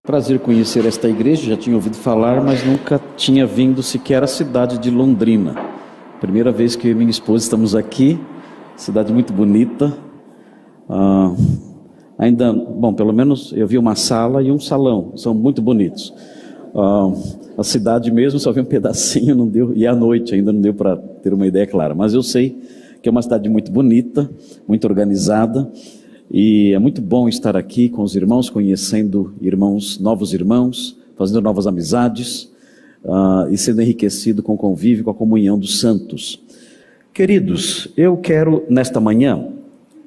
Prazer conhecer esta igreja, já tinha ouvido falar, mas nunca tinha vindo sequer à cidade de Londrina. Primeira vez que eu e minha esposa estamos aqui, cidade muito bonita. Pelo menos eu vi uma sala e um salão, são muito bonitos. A cidade mesmo só vi um pedacinho, não deu, e à noite ainda não deu para ter uma ideia clara, mas eu sei que é uma cidade muito bonita, muito organizada. E é muito bom estar aqui com os irmãos, conhecendo irmãos, novos irmãos, fazendo novas amizades e sendo enriquecido com o convívio, com a comunhão dos santos. Queridos, eu quero nesta manhã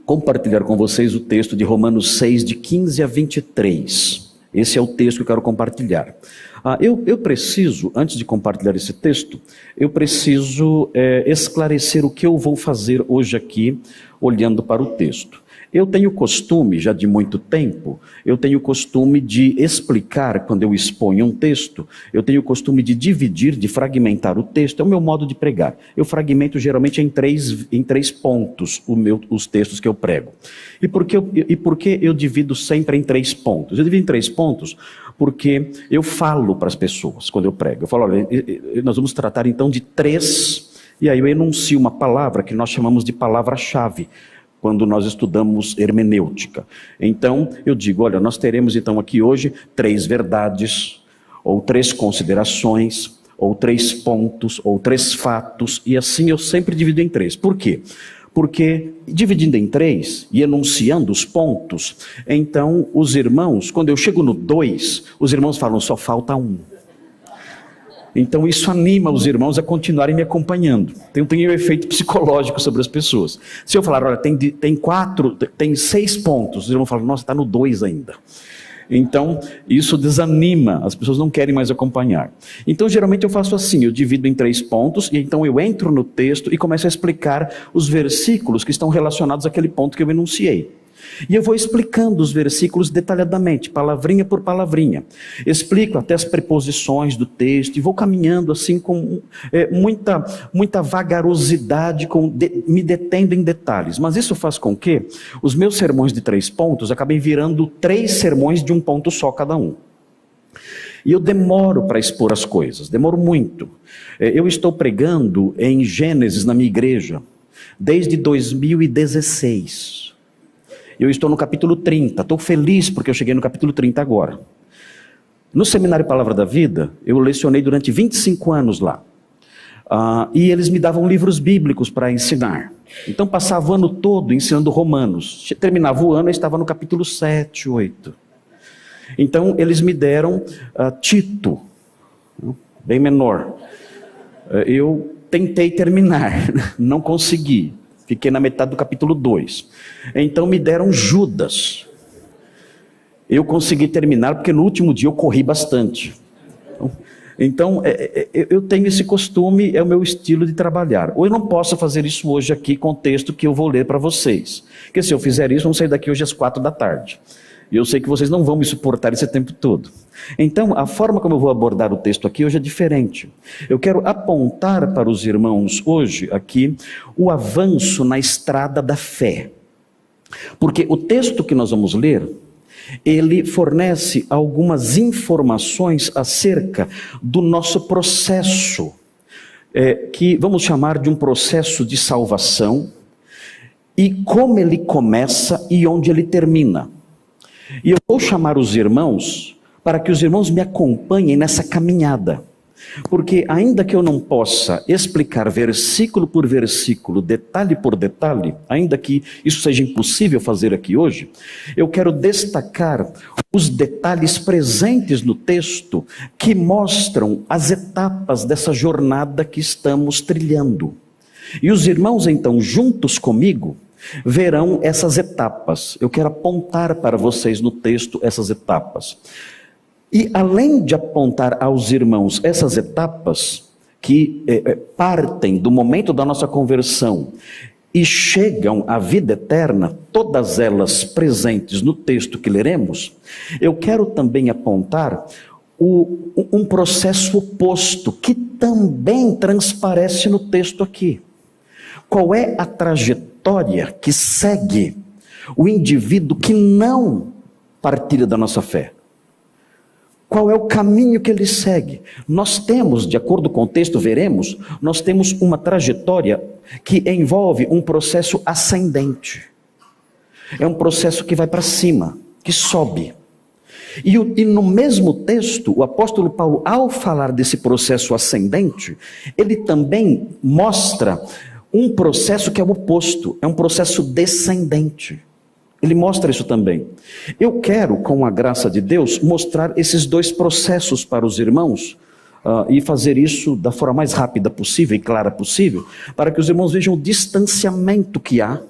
compartilhar com vocês o texto de Romanos 6, de 15 a 23. Esse é o texto que eu quero compartilhar. Eu preciso, antes de compartilhar esse texto, eu preciso esclarecer o que eu vou fazer hoje aqui, olhando para o texto. Eu tenho costume, já de muito tempo, de explicar, quando eu exponho um texto, eu tenho costume de dividir, de fragmentar o texto, é o meu modo de pregar. Eu fragmento geralmente em três pontos os textos que eu prego. E por que eu divido sempre em 3 pontos? Eu divido em 3 pontos porque eu falo para as pessoas quando eu prego. Eu falo, olha, nós vamos tratar então de 3, e aí eu enuncio uma palavra que nós chamamos de palavra-chave, quando nós estudamos hermenêutica. Então, eu digo, olha, nós teremos então aqui hoje 3 verdades, ou 3 considerações, ou 3 pontos, ou 3 fatos, e assim eu sempre divido em 3. Por quê? Porque dividindo em 3 e enunciando os pontos, então os irmãos, quando eu chego no 2, os irmãos falam, só falta 1. Então isso anima os irmãos a continuarem me acompanhando. Tem um efeito psicológico sobre as pessoas. Se eu falar, olha, tem 6 pontos, os irmãos falam, nossa, está no 2 ainda. Então isso desanima, as pessoas não querem mais acompanhar. Então geralmente eu faço assim, eu divido em 3 pontos, e então eu entro no texto e começo a explicar os versículos que estão relacionados àquele ponto que eu enunciei. E eu vou explicando os versículos detalhadamente, palavrinha por palavrinha. Explico até as preposições do texto e vou caminhando assim com muita vagarosidade, me detendo em detalhes. Mas isso faz com que os meus sermões de 3 pontos acabem virando 3 sermões de um ponto só cada um. E eu demoro para expor as coisas, demoro muito. Eu estou pregando em Gênesis na minha igreja desde 2016. Eu estou no capítulo 30, estou feliz porque eu cheguei no capítulo 30 agora. No Seminário Palavra da Vida, eu lecionei durante 25 anos lá. E eles me davam livros bíblicos para ensinar. Então passava o ano todo ensinando Romanos. Terminava o ano e estava no capítulo 7, 8. Então eles me deram Tito, bem menor. Eu tentei terminar, não consegui. Fiquei na metade do capítulo 2. Então me deram Judas. Eu consegui terminar porque no último dia eu corri bastante. Então eu tenho esse costume, é o meu estilo de trabalhar. Ou eu não posso fazer isso hoje aqui com o texto que eu vou ler para vocês. Porque se eu fizer isso, vamos sair daqui hoje às 4 da tarde. E eu sei que vocês não vão me suportar esse tempo todo. Então, a forma como eu vou abordar o texto aqui hoje é diferente. Eu quero apontar para os irmãos hoje aqui o avanço na estrada da fé. Porque o texto que nós vamos ler, ele fornece algumas informações acerca do nosso processo, que vamos chamar de um processo de salvação, e como ele começa e onde ele termina. E eu vou chamar os irmãos para que os irmãos me acompanhem nessa caminhada. Porque ainda que eu não possa explicar versículo por versículo, detalhe por detalhe, ainda que isso seja impossível fazer aqui hoje, eu quero destacar os detalhes presentes no texto que mostram as etapas dessa jornada que estamos trilhando. E os irmãos então, juntos comigo, verão essas etapas. Eu quero apontar para vocês no texto essas etapas. E além de apontar aos irmãos essas etapas que partem do momento da nossa conversão e chegam à vida eterna, todas elas presentes no texto que leremos, eu quero também apontar um processo oposto que também transparece no texto aqui. Qual é a trajetória que segue o indivíduo que não partilha da nossa fé? Qual é o caminho que ele segue? Nós temos, de acordo com o texto, veremos, nós temos uma trajetória que envolve um processo ascendente. É um processo que vai para cima, que sobe. E no mesmo texto, o apóstolo Paulo, ao falar desse processo ascendente, ele também mostra um processo que é o oposto, é um processo descendente. Ele mostra isso também. Eu quero, com a graça de Deus, mostrar esses dois processos para os irmãos, e fazer isso da forma mais rápida possível e clara possível, para que os irmãos vejam o distanciamento que há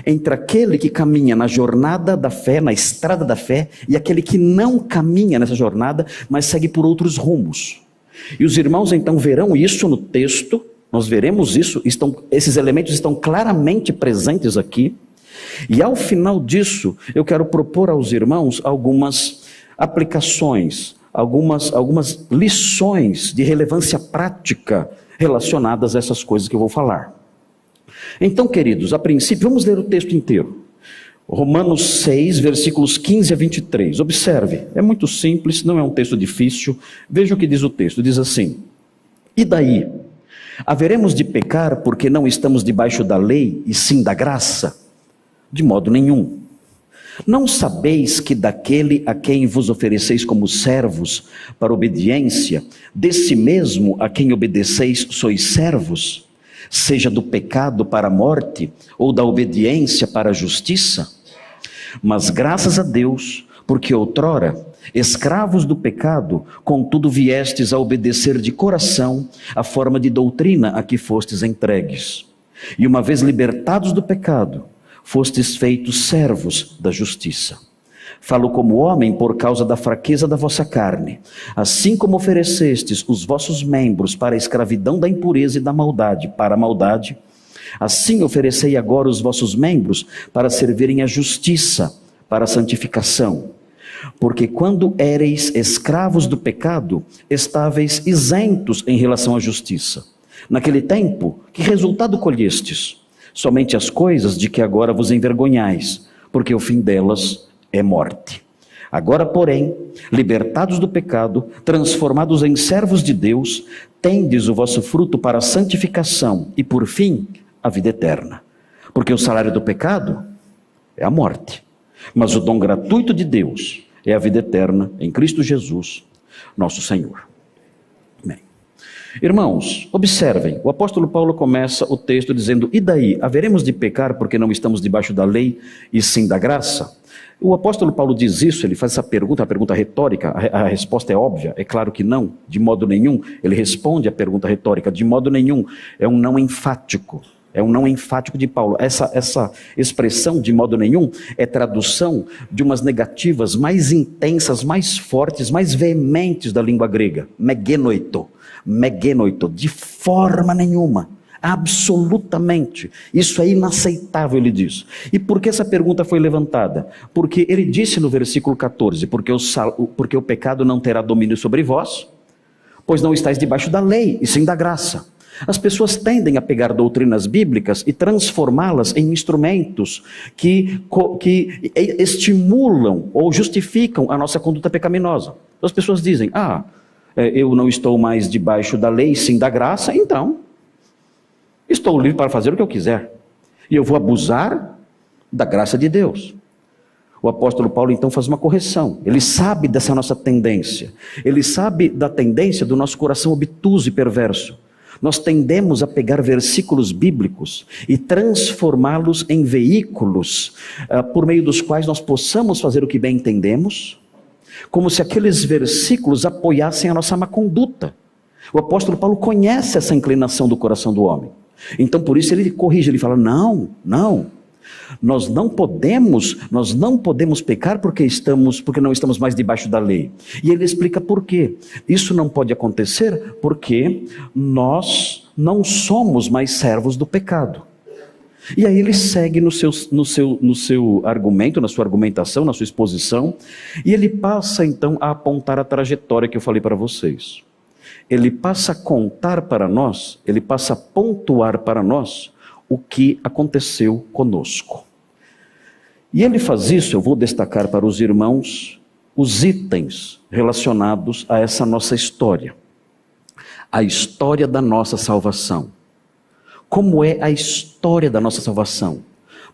entre aquele que caminha na jornada da fé, na estrada da fé, e aquele que não caminha nessa jornada, mas segue por outros rumos. E os irmãos então verão isso no texto, nós veremos isso, esses elementos estão claramente presentes aqui, e ao final disso, eu quero propor aos irmãos algumas aplicações, algumas lições de relevância prática relacionadas a essas coisas que eu vou falar. Então, queridos, a princípio, vamos ler o texto inteiro. Romanos 6, versículos 15 a 23. Observe, é muito simples, não é um texto difícil. Veja o que diz o texto, diz assim: E daí? Haveremos de pecar porque não estamos debaixo da lei e sim da graça? De modo nenhum. Não sabeis que daquele a quem vos ofereceis como servos para obediência, desse mesmo a quem obedeceis sois servos? Seja do pecado para a morte, ou da obediência para a justiça? Mas graças a Deus, porque outrora, escravos do pecado, contudo viestes a obedecer de coração a forma de doutrina a que fostes entregues. E uma vez libertados do pecado, fostes feitos servos da justiça. Falo como homem por causa da fraqueza da vossa carne. Assim como oferecestes os vossos membros para a escravidão da impureza e da maldade, para a maldade, assim oferecei agora os vossos membros para servirem à justiça, para a santificação. Porque quando éreis escravos do pecado, estáveis isentos em relação à justiça. Naquele tempo, que resultado colhestes? Somente as coisas de que agora vos envergonhais, porque o fim delas é morte. Agora, porém, libertados do pecado, transformados em servos de Deus, tendes o vosso fruto para a santificação e, por fim, a vida eterna. Porque o salário do pecado é a morte, mas o dom gratuito de Deus é a vida eterna em Cristo Jesus, nosso Senhor. Amém. Irmãos, observem, o apóstolo Paulo começa o texto dizendo: E daí? Haveremos de pecar porque não estamos debaixo da lei e sim da graça? O apóstolo Paulo diz isso, ele faz essa pergunta, a pergunta retórica, a resposta é óbvia, é claro que não, de modo nenhum. Ele responde a pergunta retórica, de modo nenhum, é um não enfático. É um não enfático de Paulo. Essa expressão, de modo nenhum, é tradução de umas negativas mais intensas, mais fortes, mais veementes da língua grega. Megenoito, de forma nenhuma, absolutamente. Isso é inaceitável, ele diz. E por que essa pergunta foi levantada? Porque ele disse no versículo 14, porque o pecado não terá domínio sobre vós, pois não estáis debaixo da lei, e sim da graça. As pessoas tendem a pegar doutrinas bíblicas e transformá-las em instrumentos que estimulam ou justificam a nossa conduta pecaminosa. As pessoas dizem: eu não estou mais debaixo da lei, sim da graça, então estou livre para fazer o que eu quiser. E eu vou abusar da graça de Deus. O apóstolo Paulo então faz uma correção. Ele sabe dessa nossa tendência. Ele sabe da tendência do nosso coração obtuso e perverso. Nós tendemos a pegar versículos bíblicos e transformá-los em veículos por meio dos quais nós possamos fazer o que bem entendemos, como se aqueles versículos apoiassem a nossa má conduta. O apóstolo Paulo conhece essa inclinação do coração do homem. Então por isso ele corrige, ele fala: não, nós não podemos pecar porque não estamos mais debaixo da lei. E ele explica por quê. Isso não pode acontecer porque nós não somos mais servos do pecado. E aí ele segue no seu argumento, na sua argumentação, na sua exposição, e ele passa então a apontar a trajetória que eu falei para vocês. Ele passa a contar para nós, ele passa a pontuar para nós o que aconteceu conosco. E ele faz isso, eu vou destacar para os irmãos, os itens relacionados a essa nossa história. A história da nossa salvação. Como é a história da nossa salvação?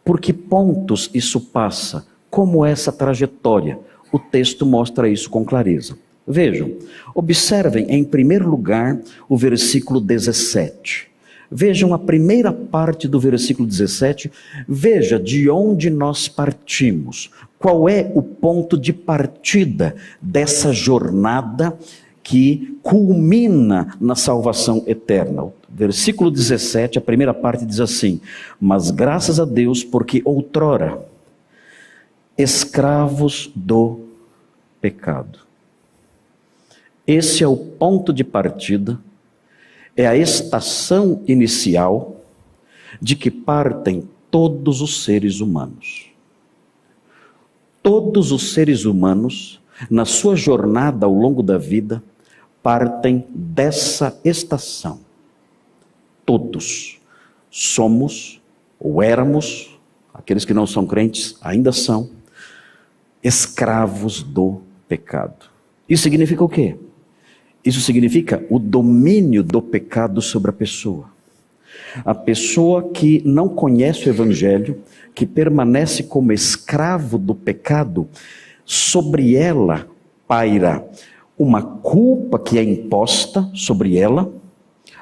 Por que pontos isso passa? Como é essa trajetória? O texto mostra isso com clareza. Vejam, observem em primeiro lugar o versículo 17. Vejam a primeira parte do versículo 17. Veja de onde nós partimos. Qual é o ponto de partida dessa jornada que culmina na salvação eterna? Versículo 17, a primeira parte diz assim: mas graças a Deus, porque outrora, escravos do pecado. Esse é o ponto de partida, é a estação inicial de que partem todos os seres humanos. Todos os seres humanos, na sua jornada ao longo da vida, partem dessa estação. Todos somos, ou éramos, aqueles que não são crentes ainda são, escravos do pecado. Isso significa o quê? Isso significa o domínio do pecado sobre a pessoa. A pessoa que não conhece o Evangelho, que permanece como escravo do pecado, sobre ela paira uma culpa que é imposta sobre ela,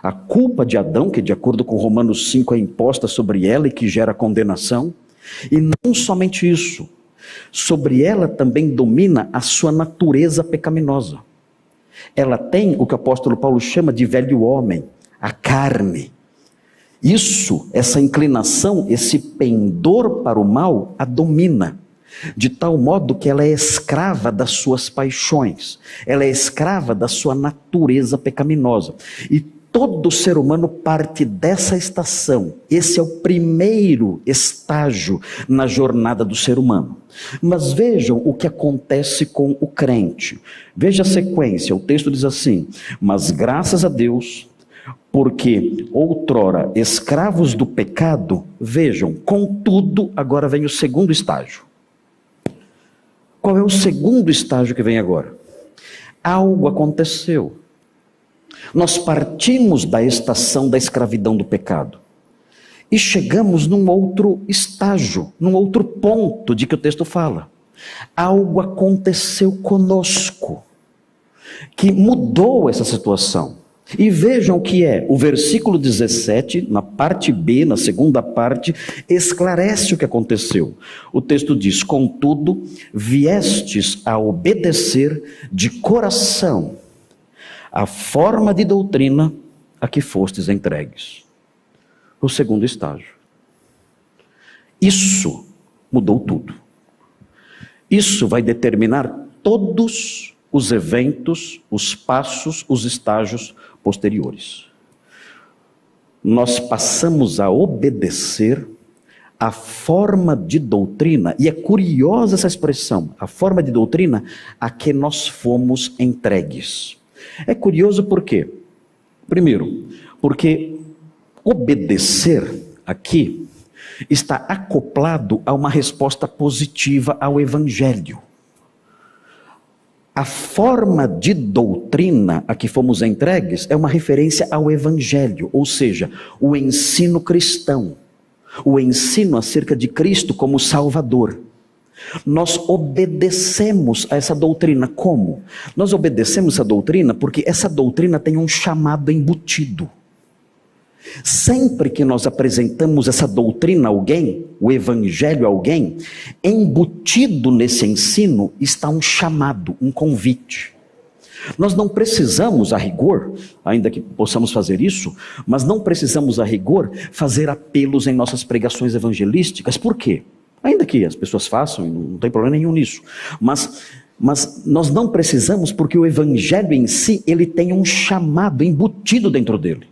a culpa de Adão, que de acordo com Romanos 5 é imposta sobre ela e que gera condenação, e não somente isso, sobre ela também domina a sua natureza pecaminosa. Ela tem o que o apóstolo Paulo chama de velho homem, a carne. Isso, essa inclinação, esse pendor para o mal, a domina. De tal modo que ela é escrava das suas paixões. Ela é escrava da sua natureza pecaminosa. E todo ser humano parte dessa estação. Esse é o primeiro estágio na jornada do ser humano. Mas vejam o que acontece com o crente. Veja a sequência, o texto diz assim: mas graças a Deus, porque outrora escravos do pecado, vejam, contudo, agora vem o segundo estágio. Qual é o segundo estágio que vem agora? Algo aconteceu. Nós partimos da estação da escravidão do pecado e chegamos num outro estágio, num outro ponto de que o texto fala. Algo aconteceu conosco que mudou essa situação. E vejam o que é. O versículo 17, na parte B, na segunda parte, esclarece o que aconteceu. O texto diz: contudo, viestes a obedecer de coração a forma de doutrina a que fostes entregues. O segundo estágio. Isso mudou tudo. Isso vai determinar todos os eventos, os passos, os estágios posteriores. Nós passamos a obedecer a forma de doutrina, e é curiosa essa expressão, a forma de doutrina a que nós fomos entregues. É curioso por quê? Primeiro, porque obedecer aqui está acoplado a uma resposta positiva ao Evangelho. A forma de doutrina a que fomos entregues é uma referência ao Evangelho, ou seja, o ensino cristão, o ensino acerca de Cristo como Salvador. Nós obedecemos a essa doutrina. Como? Nós obedecemos essa doutrina porque essa doutrina tem um chamado embutido. Sempre que nós apresentamos essa doutrina a alguém, o Evangelho a alguém, embutido nesse ensino está um chamado, um convite. Nós não precisamos, a rigor, ainda que possamos fazer isso, mas não precisamos, a rigor, fazer apelos em nossas pregações evangelísticas. Por quê? Ainda que as pessoas façam, não tem problema nenhum nisso. Mas nós não precisamos, porque o Evangelho em si, ele tem um chamado embutido dentro dele.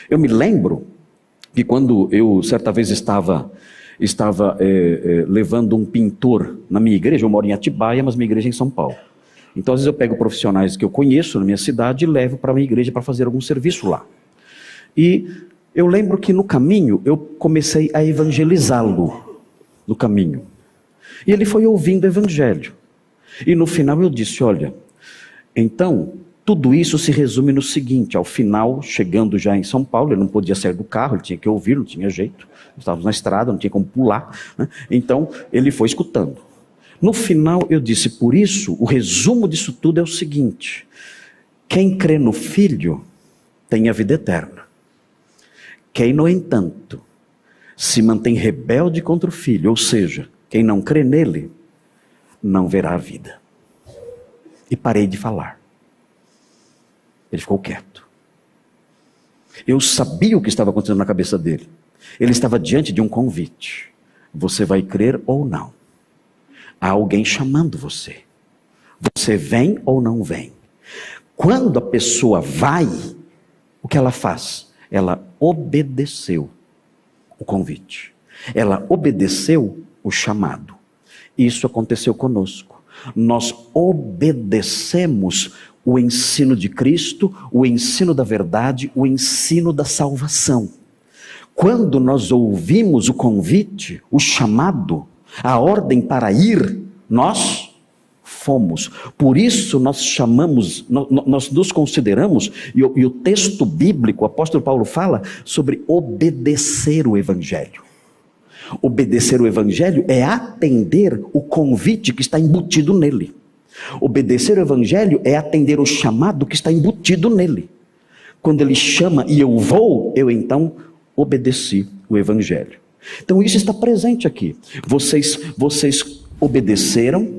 Eu me lembro que quando eu certa vez estava levando um pintor na minha igreja, eu moro em Atibaia, mas minha igreja é em São Paulo. Então às vezes eu pego profissionais que eu conheço na minha cidade e levo para a minha igreja para fazer algum serviço lá. E eu lembro que no caminho eu comecei a evangelizá-lo, no caminho. E ele foi ouvindo o Evangelho. E no final eu disse, olha, então, tudo isso se resume no seguinte, ao final, chegando já em São Paulo, ele não podia sair do carro, ele tinha que ouvir, não tinha jeito, estávamos na estrada, não tinha como pular, né? Então ele foi escutando. No final eu disse, por isso, o resumo disso tudo é o seguinte, quem crê no Filho tem a vida eterna. Quem, no entanto, se mantém rebelde contra o Filho, ou seja, quem não crê nele, não verá a vida. E parei de falar. Ele ficou quieto. Eu sabia o que estava acontecendo na cabeça dele. Ele estava diante de um convite. Você vai crer ou não? Há alguém chamando você. Você vem ou não vem? Quando a pessoa vai, o que ela faz? Ela obedeceu o convite. Ela obedeceu o chamado. Isso aconteceu conosco. Nós obedecemos o ensino de Cristo, o ensino da verdade, o ensino da salvação. Quando nós ouvimos o convite, o chamado, a ordem para ir, nós fomos. Por isso nós chamamos, nós nos consideramos, e o texto bíblico, o apóstolo Paulo fala sobre obedecer o Evangelho. Obedecer o Evangelho é atender o convite que está embutido nele. Obedecer o Evangelho é atender o chamado que está embutido nele. Quando ele chama e eu vou, eu então obedeci o Evangelho. Então isso está presente aqui. Vocês obedeceram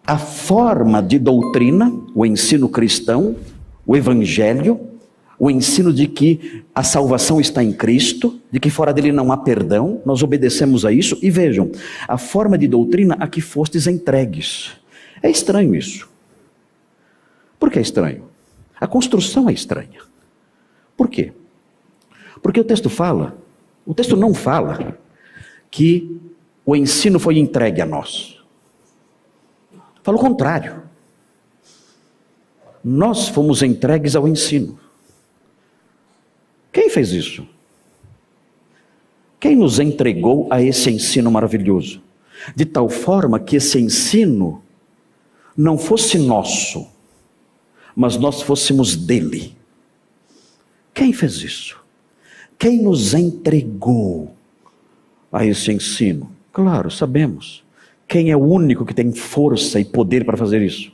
a forma de doutrina, o ensino cristão, o Evangelho, o ensino de que a salvação está em Cristo, de que fora dele não há perdão, nós obedecemos a isso. E vejam, a forma de doutrina a que fostes entregues. É estranho isso. Por que é estranho? A construção é estranha. Por quê? Porque o texto não fala que o ensino foi entregue a nós. Fala o contrário. Nós fomos entregues ao ensino. Quem fez isso? Quem nos entregou a esse ensino maravilhoso? De tal forma que esse ensino não fosse nosso, mas nós fôssemos dele. Quem fez isso? Quem nos entregou a esse ensino? Claro, sabemos. Quem é o único que tem força e poder para fazer isso?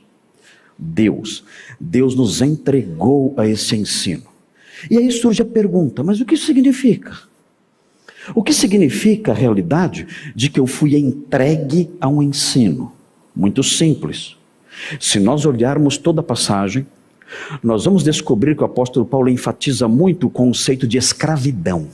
Deus. Deus nos entregou a esse ensino. E aí surge a pergunta, mas o que isso significa? O que significa a realidade de que eu fui entregue a um ensino? Muito simples. Se nós olharmos toda a passagem, nós vamos descobrir que o apóstolo Paulo enfatiza muito o conceito de escravidão.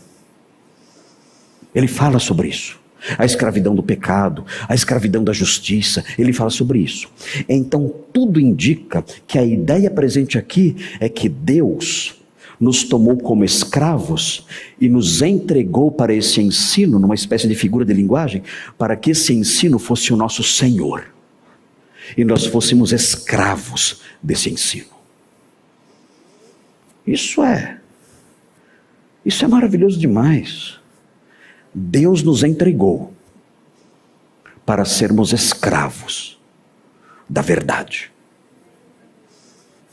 Ele fala sobre isso. A escravidão do pecado, a escravidão da justiça, ele fala sobre isso. Então tudo indica que a ideia presente aqui é que Deus nos tomou como escravos e nos entregou para esse ensino, numa espécie de figura de linguagem, para que esse ensino fosse o nosso Senhor. E nós fôssemos escravos desse ensino. Isso é maravilhoso demais. Deus nos entregou para sermos escravos da verdade.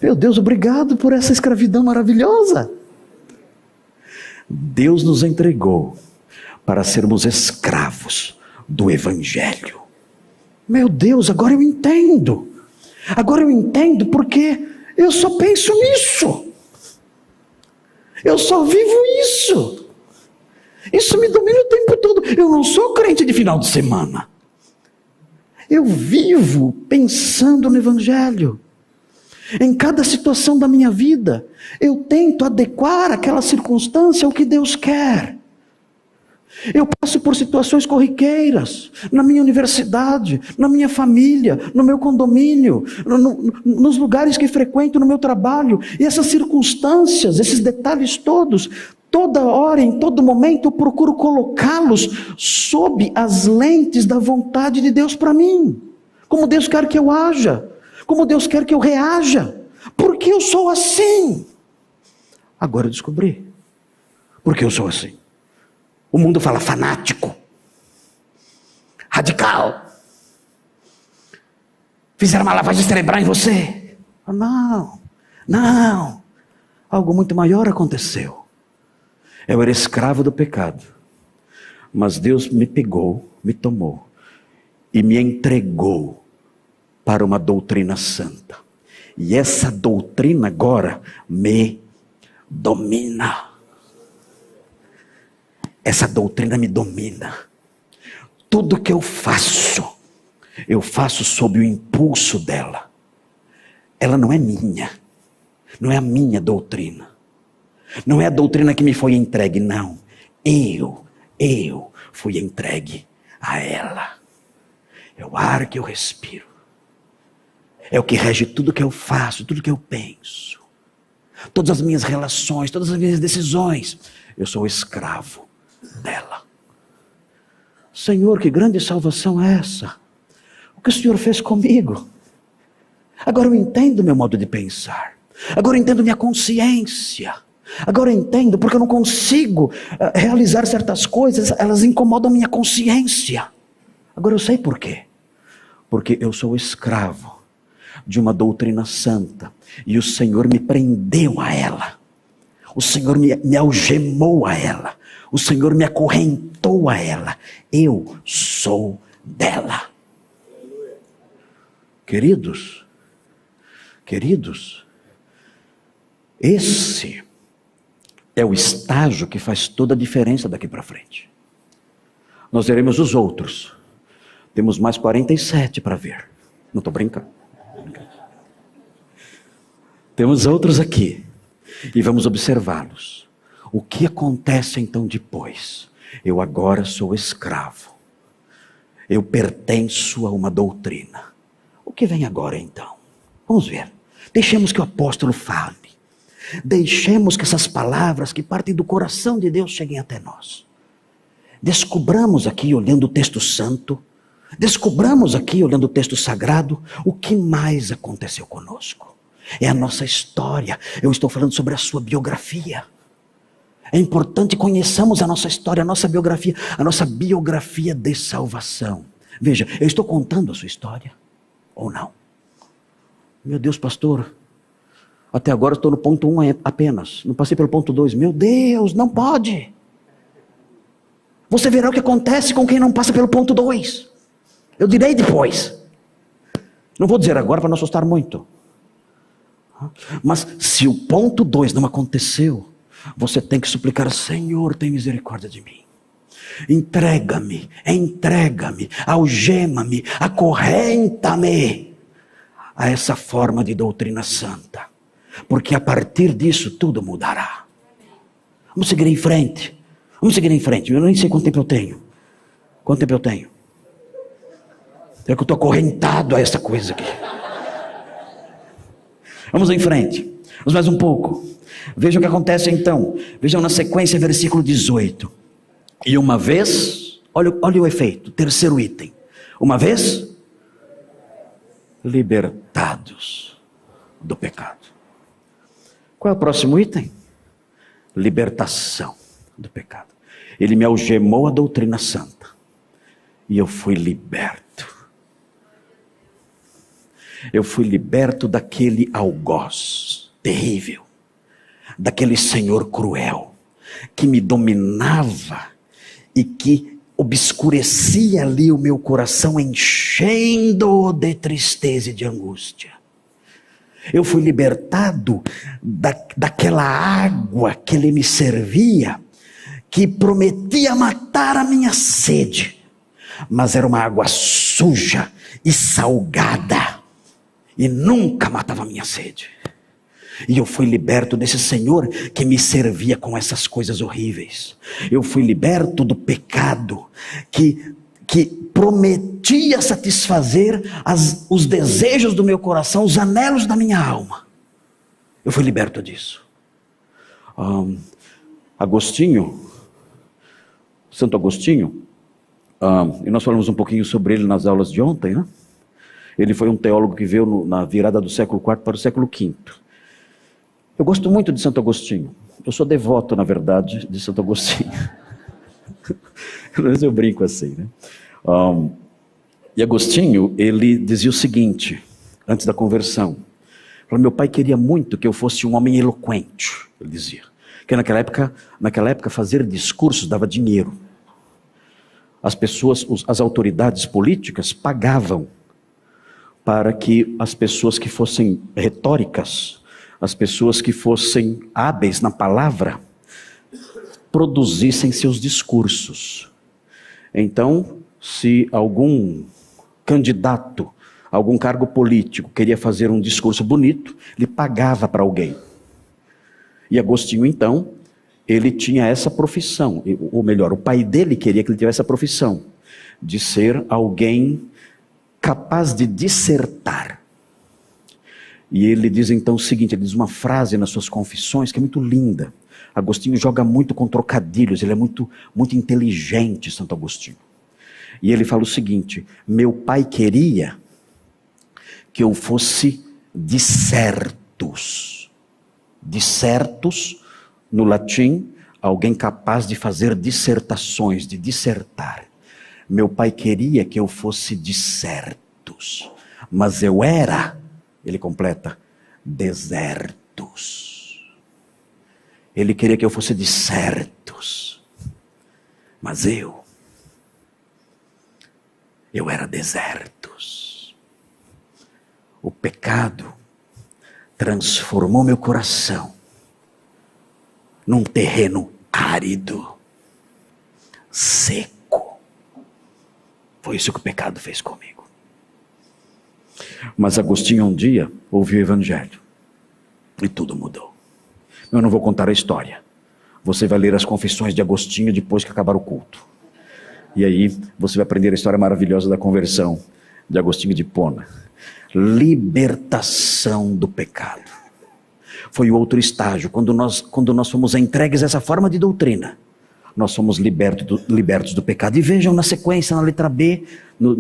Meu Deus, obrigado por essa escravidão maravilhosa. Deus nos entregou para sermos escravos do Evangelho. Meu Deus, agora eu entendo. Agora eu entendo porque eu só penso nisso. Eu só vivo isso. Isso me domina o tempo todo. Eu não sou crente de final de semana. Eu vivo pensando no Evangelho. Em cada situação da minha vida, eu tento adequar aquela circunstância ao que Deus quer. Eu passo por situações corriqueiras, na minha universidade, na minha família, no meu condomínio, nos lugares que frequento, no meu trabalho. E essas circunstâncias, esses detalhes todos, toda hora, em todo momento, eu procuro colocá-los sob as lentes da vontade de Deus para mim. Como Deus quer que eu haja. Como Deus quer que eu reaja. Porque eu sou assim. Agora eu descobri. Porque eu sou assim. O mundo fala fanático. Radical. Fizeram uma lavagem cerebral em você. Não. Algo muito maior aconteceu. Eu era escravo do pecado. Mas Deus me pegou, me tomou e me entregou para uma doutrina santa. E essa doutrina agora me domina. Essa doutrina me domina. Tudo que eu faço sob o impulso dela. Ela não é minha. Não é a minha doutrina. Não é a doutrina que me foi entregue, não. Eu fui entregue a ela. É o ar que eu respiro. É o que rege tudo que eu faço, tudo que eu penso. Todas as minhas relações, todas as minhas decisões. Eu sou escravo dela. Senhor, que grande salvação é essa? O que o Senhor fez comigo? Agora eu entendo meu modo de pensar. Agora eu entendo minha consciência. Agora eu entendo porque eu não consigo realizar certas coisas, elas incomodam minha consciência. Agora eu sei por quê. Porque eu sou escravo de uma doutrina santa e o Senhor me prendeu a ela. O Senhor me algemou a ela. O Senhor me acorrentou a ela. Eu sou dela. Queridos, esse é o estágio que faz toda a diferença daqui para frente. Nós veremos os outros. Temos mais 47 para ver. Não estou brincando. Temos outros aqui. E vamos observá-los. O que acontece então depois? Eu agora sou escravo. Eu pertenço a uma doutrina. O que vem agora então? Vamos ver. Deixemos que o apóstolo fale. Deixemos que essas palavras que partem do coração de Deus cheguem até nós. Descobramos aqui, olhando o texto santo, descobramos aqui, olhando o texto sagrado, o que mais aconteceu conosco. É a nossa história. Eu estou falando sobre a sua biografia. É importante que conheçamos a nossa história, a nossa biografia de salvação. Veja, eu estou contando a sua história ou não? Meu Deus, pastor, até agora estou no ponto 1 apenas, não passei pelo ponto 2. Meu Deus, não pode. Você verá o que acontece com quem não passa pelo ponto 2. Eu direi depois. Não vou dizer agora para não assustar muito. Mas se o ponto 2 não aconteceu, você tem que suplicar: Senhor, tem misericórdia de mim. Entrega-me, algema-me, acorrenta-me a essa forma de doutrina santa. Porque a partir disso tudo mudará. Vamos seguir em frente. Eu nem sei quanto tempo eu tenho. É que eu estou acorrentado a essa coisa aqui. Vamos em frente. Vamos mais um pouco. Vejam o que acontece então. Vejam na sequência, versículo 18. E uma vez, olha o efeito, terceiro item. Uma vez libertados do pecado. Qual é o próximo item? Libertação do pecado. Ele me algemou a doutrina santa. E eu fui liberto. Eu fui liberto daquele algoz terrível. Daquele senhor cruel. Que me dominava. E que obscurecia ali o meu coração, enchendo-o de tristeza e de angústia. Eu fui libertado daquela água que ele me servia, que prometia matar a minha sede, mas era uma água suja e salgada, e nunca matava a minha sede. E eu fui liberto desse Senhor que me servia com essas coisas horríveis. Eu fui liberto do pecado que prometia satisfazer os desejos do meu coração, os anelos da minha alma. Eu fui liberto disso. Santo Agostinho, e nós falamos um pouquinho sobre ele nas aulas de ontem, né? Ele foi um teólogo que veio na virada do século IV para o século V. Eu gosto muito de Santo Agostinho. Eu sou devoto, na verdade, de Santo Agostinho. Às vezes eu brinco assim, né? E Agostinho, ele dizia o seguinte: antes da conversão. Falou, meu pai queria muito que eu fosse um homem eloquente, ele dizia. Que naquela época fazer discursos dava dinheiro. As pessoas, as autoridades políticas pagavam para que as pessoas que fossem retóricas, as pessoas que fossem hábeis na palavra, produzissem seus discursos. Então, se algum candidato, algum cargo político queria fazer um discurso bonito, ele pagava para alguém. E Agostinho, então, ele tinha essa profissão, ou melhor, o pai dele queria que ele tivesse essa profissão, de ser alguém capaz de dissertar. E ele diz então o seguinte, ele diz uma frase nas suas confissões que é muito linda. Agostinho joga muito com trocadilhos, ele é muito inteligente, Santo Agostinho. E ele fala o seguinte, meu pai queria que eu fosse discertus. Discertus, no latim, alguém capaz de fazer dissertações, de dissertar. Meu pai queria que eu fosse discertus, mas eu era, ele completa, desertus. Ele queria que eu fosse discertus, mas eu era desertus. O pecado transformou meu coração num terreno árido, seco. Foi isso que o pecado fez comigo. Mas Agostinho um dia ouviu o Evangelho e tudo mudou. Eu não vou contar a história. Você vai ler as confissões de Agostinho depois que acabar o culto. E aí você vai aprender a história maravilhosa da conversão de Agostinho de Hipona. Libertação do pecado. Foi o outro estágio, quando nós fomos entregues a essa forma de doutrina, nós fomos libertos do pecado. E vejam na sequência, na letra B, no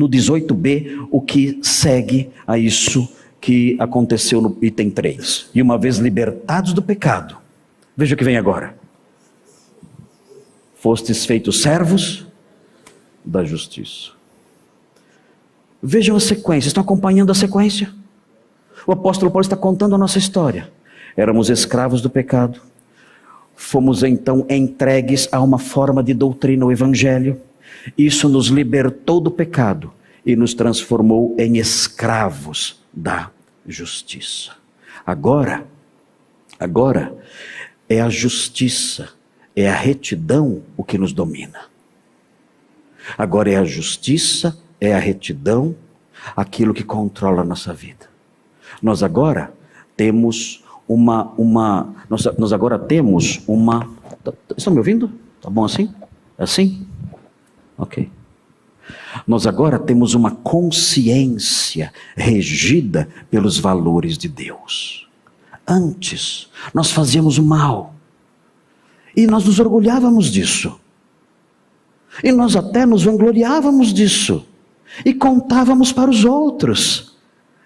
18b, o que segue a isso que aconteceu no item 3. E uma vez libertados do pecado, veja o que vem agora. Fostes feitos servos da justiça. Vejam a sequência, estão acompanhando a sequência? O apóstolo Paulo está contando a nossa história. Éramos escravos do pecado. Fomos então entregues a uma forma de doutrina, o Evangelho. Isso nos libertou do pecado e nos transformou em escravos da justiça. Agora é a justiça, é a retidão o que nos domina. Agora é a justiça, é a retidão, aquilo que controla a nossa vida. Nós agora temos nós agora temos uma... Estão me ouvindo? Tá bom assim? É assim? Ok. Nós agora temos uma consciência regida pelos valores de Deus. Antes, nós fazíamos o mal. E nós nos orgulhávamos disso. E nós até nos vangloriávamos disso. E contávamos para os outros.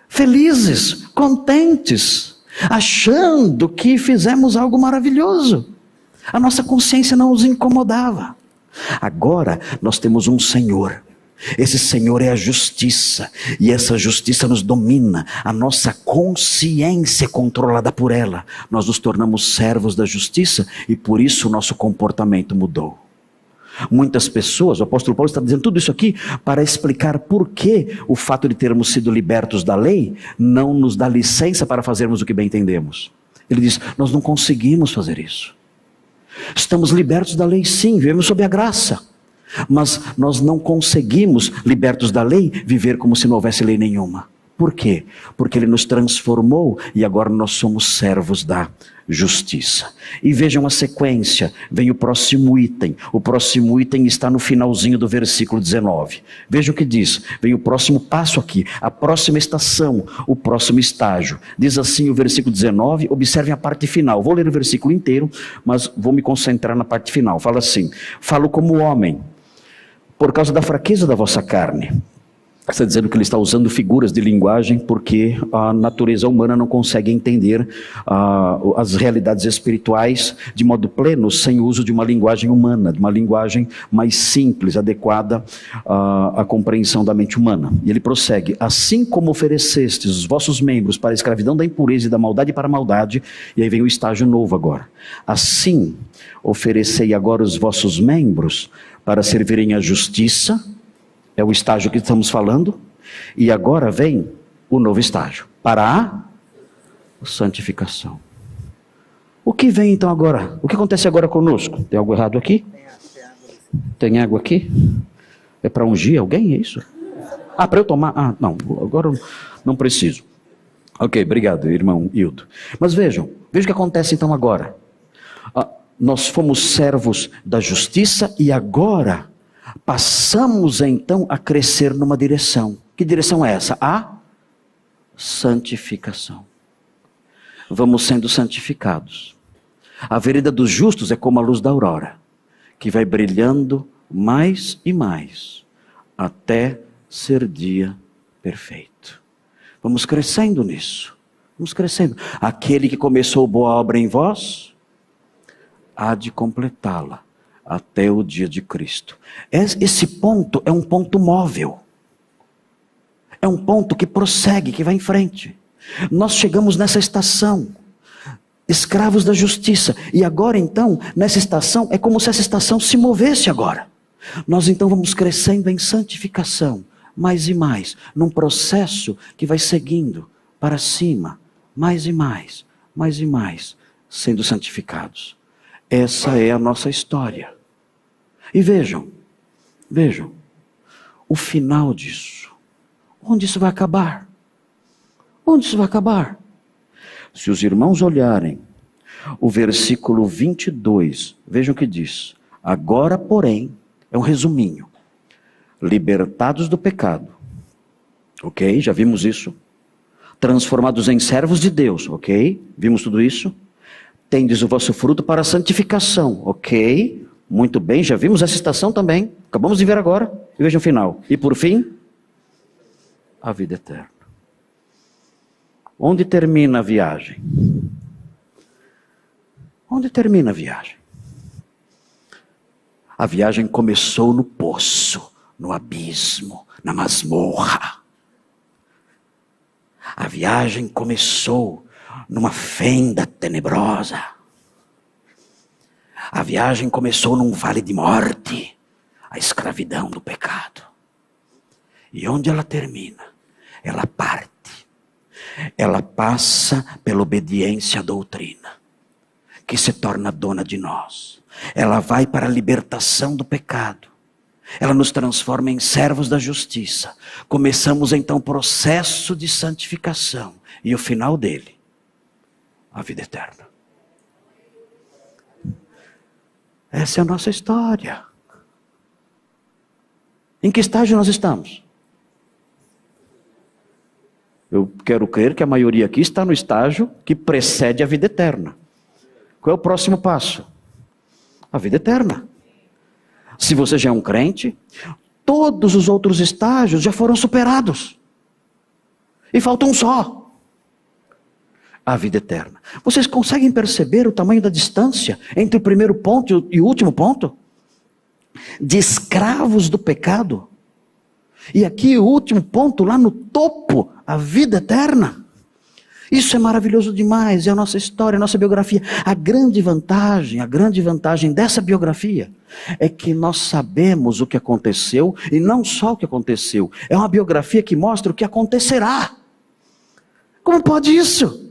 Felizes, contentes, achando que fizemos algo maravilhoso. A nossa consciência não nos incomodava. Agora nós temos um Senhor. Esse Senhor é a justiça. E essa justiça nos domina. A nossa consciência é controlada por ela. Nós nos tornamos servos da justiça e por isso o nosso comportamento mudou. Muitas pessoas, o apóstolo Paulo está dizendo tudo isso aqui para explicar por que o fato de termos sido libertos da lei não nos dá licença para fazermos o que bem entendemos. Ele diz, nós não conseguimos fazer isso. Estamos libertos da lei sim, vivemos sob a graça. Mas nós não conseguimos, libertos da lei, viver como se não houvesse lei nenhuma. Por quê? Porque Ele nos transformou e agora nós somos servos da justiça. E vejam a sequência, vem o próximo item. O próximo item está no finalzinho do versículo 19. Veja o que diz, vem o próximo passo aqui, a próxima estação, o próximo estágio. Diz assim o versículo 19, observem a parte final. Vou ler o versículo inteiro, mas vou me concentrar na parte final. Fala assim, falo como homem, por causa da fraqueza da vossa carne. Está dizendo que ele está usando figuras de linguagem porque a natureza humana não consegue entender as realidades espirituais de modo pleno, sem o uso de uma linguagem humana, de uma linguagem mais simples, adequada à compreensão da mente humana. E ele prossegue: assim como oferecestes os vossos membros para a escravidão da impureza e da maldade para a maldade, e aí vem o estágio novo agora. Assim, oferecei agora os vossos membros para servirem à justiça. É o estágio que estamos falando. E agora vem o novo estágio, para a santificação. O que vem então agora? O que acontece agora conosco? Tem algo errado aqui? Tem água aqui? É para ungir alguém, é isso? Para eu tomar? Não, agora não preciso. Ok, obrigado, irmão Hildo. Mas veja o que acontece então agora. Nós fomos servos da justiça e agora passamos então a crescer numa direção. Que direção é essa? A santificação. Vamos sendo santificados. A vereda dos justos é como a luz da aurora, que vai brilhando mais e mais, até ser dia perfeito. Vamos crescendo nisso. Vamos crescendo. Aquele que começou boa obra em vós, há de completá-la até o dia de Cristo. Esse ponto é um ponto móvel. É um ponto que prossegue, que vai em frente. Nós chegamos nessa estação, escravos da justiça. E agora então, nessa estação, é como se essa estação se movesse agora. Nós então vamos crescendo em santificação, mais e mais, num processo que vai seguindo para cima, mais e mais, mais e mais, sendo santificados. Essa é a nossa história. E vejam, o final disso. Onde isso vai acabar? Onde isso vai acabar? Se os irmãos olharem o versículo 22, vejam o que diz. Agora, porém, é um resuminho. Libertados do pecado. Ok? Já vimos isso. Transformados em servos de Deus. Ok? Vimos tudo isso. Tendes o vosso fruto para a santificação. Ok? Muito bem, já vimos essa estação também. Acabamos de ver agora. E vejam o final. E por fim, a vida eterna. Onde termina a viagem? Onde termina a viagem? A viagem começou no poço, no abismo, na masmorra. A viagem começou numa fenda tenebrosa. A viagem começou num vale de morte, a escravidão do pecado. E onde ela termina? Ela parte. Ela passa pela obediência à doutrina, que se torna dona de nós. Ela vai para a libertação do pecado. Ela nos transforma em servos da justiça. Começamos então o processo de santificação. E o final dele, a vida eterna. Essa é a nossa história. Em que estágio nós estamos? Eu quero crer que a maioria aqui está no estágio que precede a vida eterna. Qual é o próximo passo? A vida eterna. Se você já é um crente, todos os outros estágios já foram superados. E falta um só. A vida eterna. Vocês conseguem perceber o tamanho da distância entre o primeiro ponto e o último ponto? De escravos do pecado. E aqui o último ponto, lá no topo, a vida eterna. Isso é maravilhoso demais, é a nossa história, a nossa biografia. A grande vantagem dessa biografia é que nós sabemos o que aconteceu, e não só o que aconteceu, é uma biografia que mostra o que acontecerá. Como pode isso?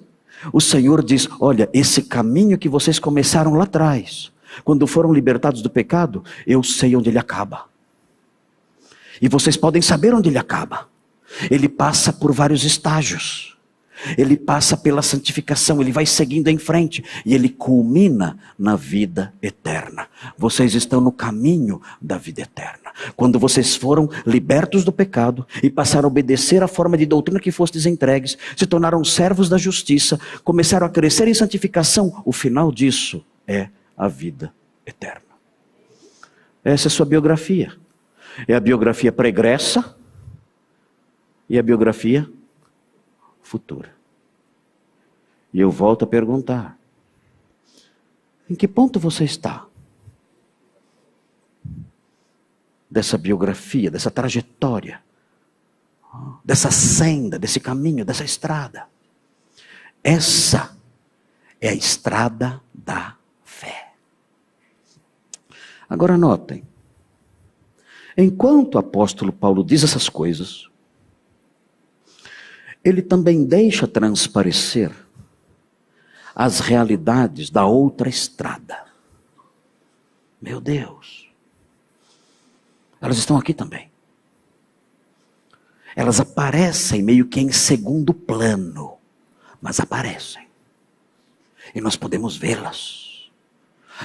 O Senhor diz, olha, esse caminho que vocês começaram lá atrás, quando foram libertados do pecado, eu sei onde ele acaba. E vocês podem saber onde ele acaba. Ele passa por vários estágios. Ele passa pela santificação, ele vai seguindo em frente. E ele culmina na vida eterna. Vocês estão no caminho da vida eterna. Quando vocês foram libertos do pecado e passaram a obedecer à forma de doutrina que fostes entregues, se tornaram servos da justiça, começaram a crescer em santificação, o final disso é a vida eterna. Essa é a sua biografia. É a biografia pregressa, e a biografia futura. E eu volto a perguntar: em que ponto você está? Dessa biografia, dessa trajetória, dessa senda, desse caminho, dessa estrada. Essa é a estrada da fé. Agora notem, enquanto o apóstolo Paulo diz essas coisas, ele também deixa transparecer as realidades da outra estrada. Meu Deus! Elas estão aqui também. Elas aparecem meio que em segundo plano, mas aparecem. E nós podemos vê-las.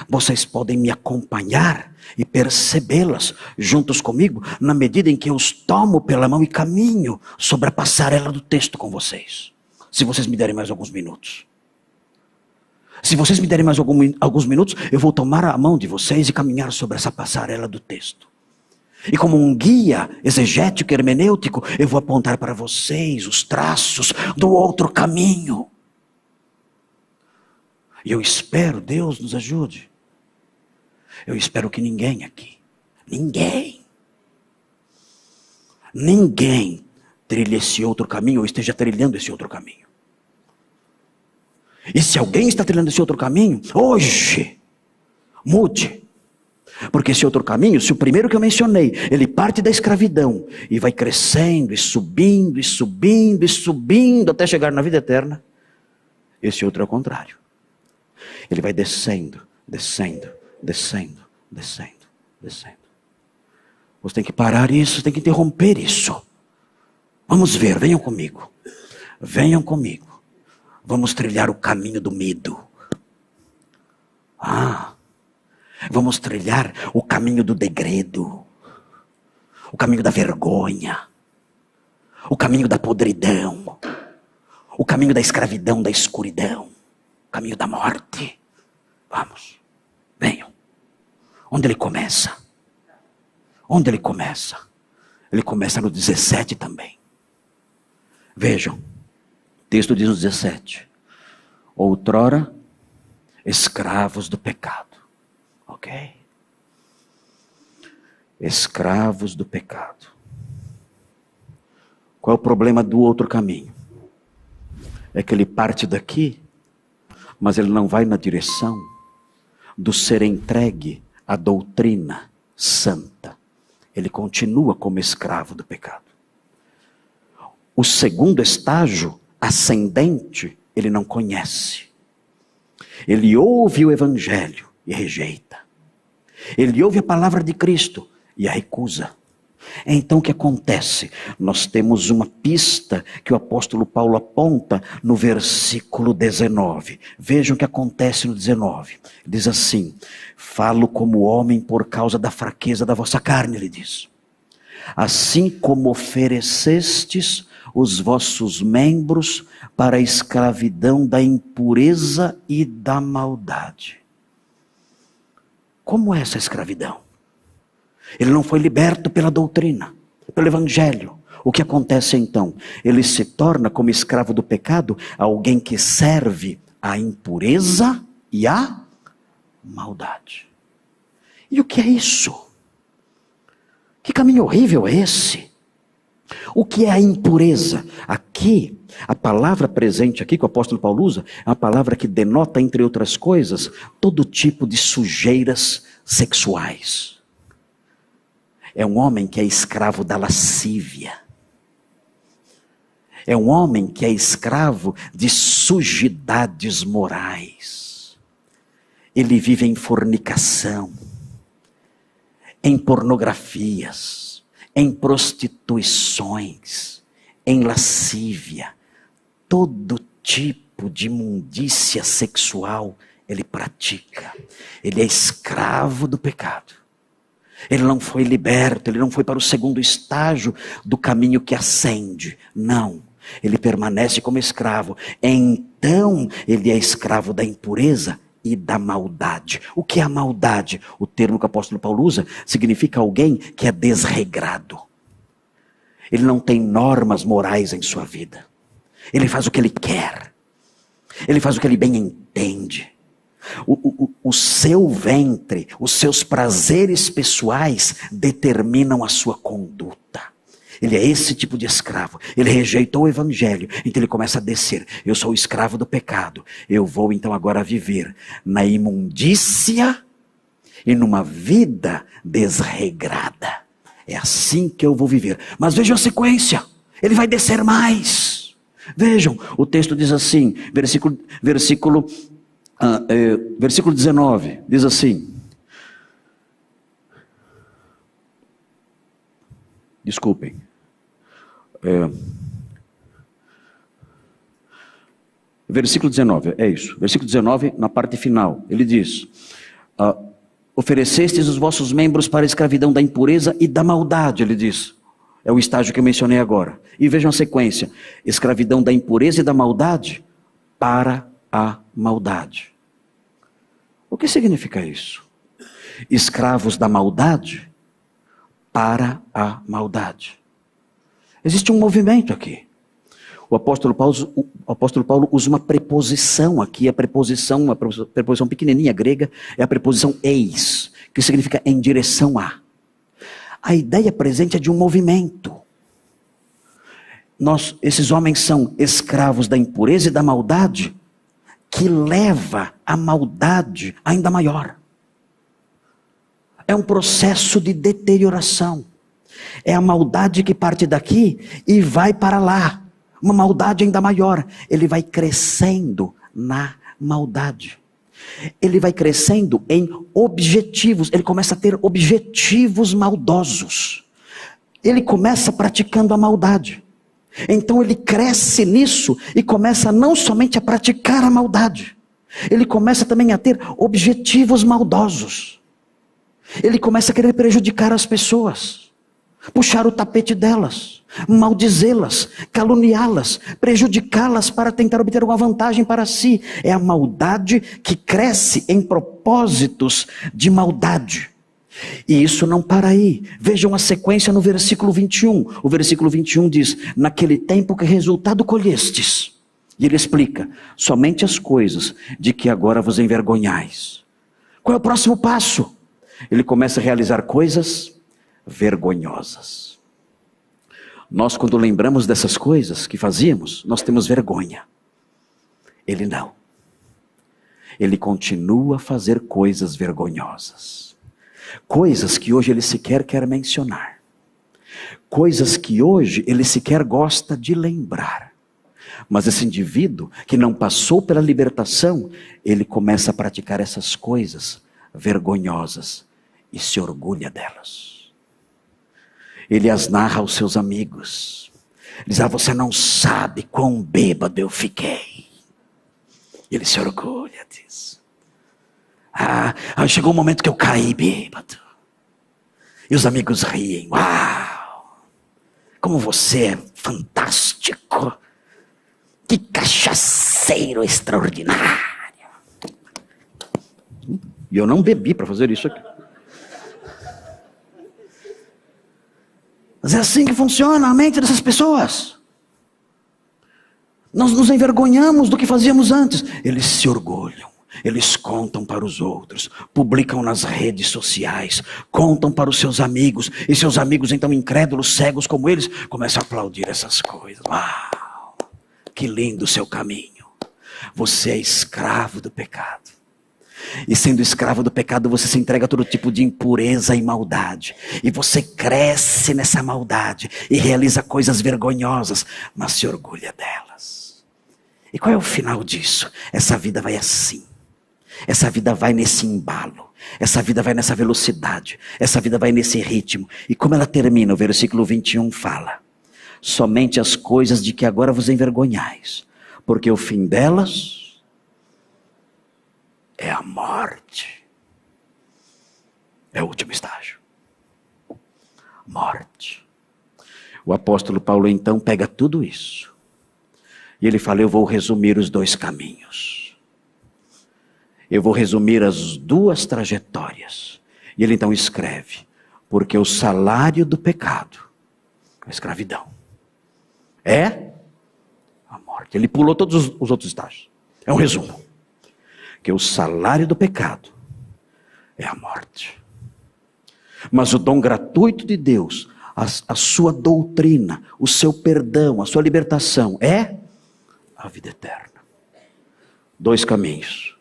Vocês podem me acompanhar e percebê-las juntos comigo, na medida em que eu os tomo pela mão e caminho sobre a passarela do texto com vocês. Se vocês me derem mais alguns minutos. Se vocês me derem mais alguns minutos, eu vou tomar a mão de vocês e caminhar sobre essa passarela do texto. E como um guia exegético, hermenêutico, eu vou apontar para vocês os traços do outro caminho. E eu espero, Deus nos ajude. Eu espero que ninguém aqui, ninguém trilhe esse outro caminho ou esteja trilhando esse outro caminho. E se alguém está trilhando esse outro caminho, hoje, mude. Porque esse outro caminho, se o primeiro que eu mencionei, ele parte da escravidão e vai crescendo e subindo e subindo e subindo até chegar na vida eterna, esse outro é o contrário. Ele vai descendo, descendo, descendo, descendo, descendo. Você tem que parar isso, tem que interromper isso. Vamos ver, venham comigo. Venham comigo. Vamos trilhar o caminho do medo. Vamos trilhar o caminho do degredo, o caminho da vergonha, o caminho da podridão, o caminho da escravidão, da escuridão, o caminho da morte. Vamos, venham. Onde ele começa? Onde ele começa? Ele começa no 17 também. Vejam, o texto diz no 17: outrora, escravos do pecado. Ok? Escravos do pecado. Qual é o problema do outro caminho? É que ele parte daqui, mas ele não vai na direção do ser entregue à doutrina santa. Ele continua como escravo do pecado. O segundo estágio, ascendente, ele não conhece. Ele ouve o evangelho e rejeita. Ele ouve a palavra de Cristo e a recusa. Então o que acontece? Nós temos uma pista que o apóstolo Paulo aponta no versículo 19. Vejam o que acontece no 19. Diz assim: falo como homem por causa da fraqueza da vossa carne, ele diz. Assim como oferecestes os vossos membros para a escravidão da impureza e da maldade. Como é essa escravidão? Ele não foi liberto pela doutrina, pelo evangelho. O que acontece então? Ele se torna, como escravo do pecado, alguém que serve à impureza e à maldade. E o que é isso? Que caminho horrível é esse? O que é a impureza? Aqui, a palavra presente aqui que o apóstolo Paulo usa, é uma palavra que denota, entre outras coisas, todo tipo de sujeiras sexuais. É um homem que é escravo da lascívia. É um homem que é escravo de sujidades morais. Ele vive em fornicação, em pornografias, em prostituições, em lascívia. Todo tipo de imundícia sexual ele pratica. Ele é escravo do pecado. Ele não foi liberto, ele não foi para o segundo estágio do caminho que ascende. Não, ele permanece como escravo. Então ele é escravo da impureza e da maldade. O que é a maldade? O termo que o apóstolo Paulo usa significa alguém que é desregrado. Ele não tem normas morais em sua vida. Ele faz o que ele quer. Ele faz o que ele bem entende. O seu ventre, os seus prazeres pessoais determinam a sua conduta. Ele é esse tipo de escravo. Ele rejeitou o evangelho, então ele começa a descer. Eu sou o escravo do pecado. Eu vou então agora viver na imundícia e numa vida desregrada. É assim que eu vou viver. Mas vejam a sequência. Ele vai descer mais. Vejam, o texto diz assim, versículo 19, diz assim. Desculpem. Versículo 19, é isso. Versículo 19, na parte final, ele diz: oferecestes os vossos membros para a escravidão da impureza e da maldade, ele diz. É o estágio que eu mencionei agora. E vejam a sequência: escravidão da impureza e da maldade para a maldade. O que significa isso? Escravos da maldade para a maldade. Existe um movimento aqui. O apóstolo Paulo usa uma preposição aqui, uma preposição pequenininha grega, é a preposição eis, que significa em direção a. A ideia presente é de um movimento. Esses homens são escravos da impureza e da maldade, que leva a maldade ainda maior. É um processo de deterioração. É a maldade que parte daqui e vai para lá. Uma maldade ainda maior. Ele vai crescendo na maldade. Ele vai crescendo em objetivos. Ele começa a ter objetivos maldosos. Ele começa praticando a maldade. Então ele cresce nisso e começa não somente a praticar a maldade. Ele começa também a ter objetivos maldosos. Ele começa a querer prejudicar as pessoas, puxar o tapete delas, maldizê-las, caluniá-las, prejudicá-las para tentar obter uma vantagem para si. É a maldade que cresce em propósitos de maldade. E isso não para aí. Vejam a sequência no versículo 21. O versículo 21 diz: naquele tempo que resultado colhestes. E ele explica: somente as coisas de que agora vos envergonhais. Qual é o próximo passo? Ele começa a realizar coisas vergonhosas. Nós, quando lembramos dessas coisas que fazíamos, nós temos vergonha. Ele não. Ele continua a fazer coisas vergonhosas. Coisas que hoje ele sequer quer mencionar. Coisas que hoje ele sequer gosta de lembrar. Mas esse indivíduo que não passou pela libertação, ele começa a praticar essas coisas vergonhosas e se orgulha delas. Ele as narra aos seus amigos. Diz: você não sabe quão bêbado eu fiquei. Ele se orgulha disso. Chegou um momento que eu caí bêbado. E os amigos riem. Uau! Como você é fantástico. Que cachaceiro extraordinário. E eu não bebi para fazer isso aqui. Mas é assim que funciona a mente dessas pessoas. Nós nos envergonhamos do que fazíamos antes. Eles se orgulham. Eles contam para os outros, publicam nas redes sociais, contam para os seus amigos, e seus amigos então incrédulos, cegos como eles, começam a aplaudir essas coisas. Uau, que lindo o seu caminho. Você é escravo do pecado. E sendo escravo do pecado, você se entrega a todo tipo de impureza e maldade. E você cresce nessa maldade e realiza coisas vergonhosas, mas se orgulha delas. E qual é o final disso? Essa vida vai assim. Essa vida vai nesse embalo. Essa vida vai nessa velocidade. Essa vida vai nesse ritmo. E como ela termina, o versículo 21 fala: somente as coisas de que agora vos envergonhais, porque o fim delas é a morte. É o último estágio. Morte. O apóstolo Paulo então pega tudo isso. E ele fala: eu vou resumir os dois caminhos. Eu vou resumir as duas trajetórias. E ele então escreve: porque o salário do pecado A escravidão. É a morte. Ele pulou todos os outros estágios. É um resumo. Que o salário do pecado é a morte. Mas o dom gratuito de Deus, a sua doutrina, o seu perdão, a sua libertação é a vida eterna. 2 caminhos.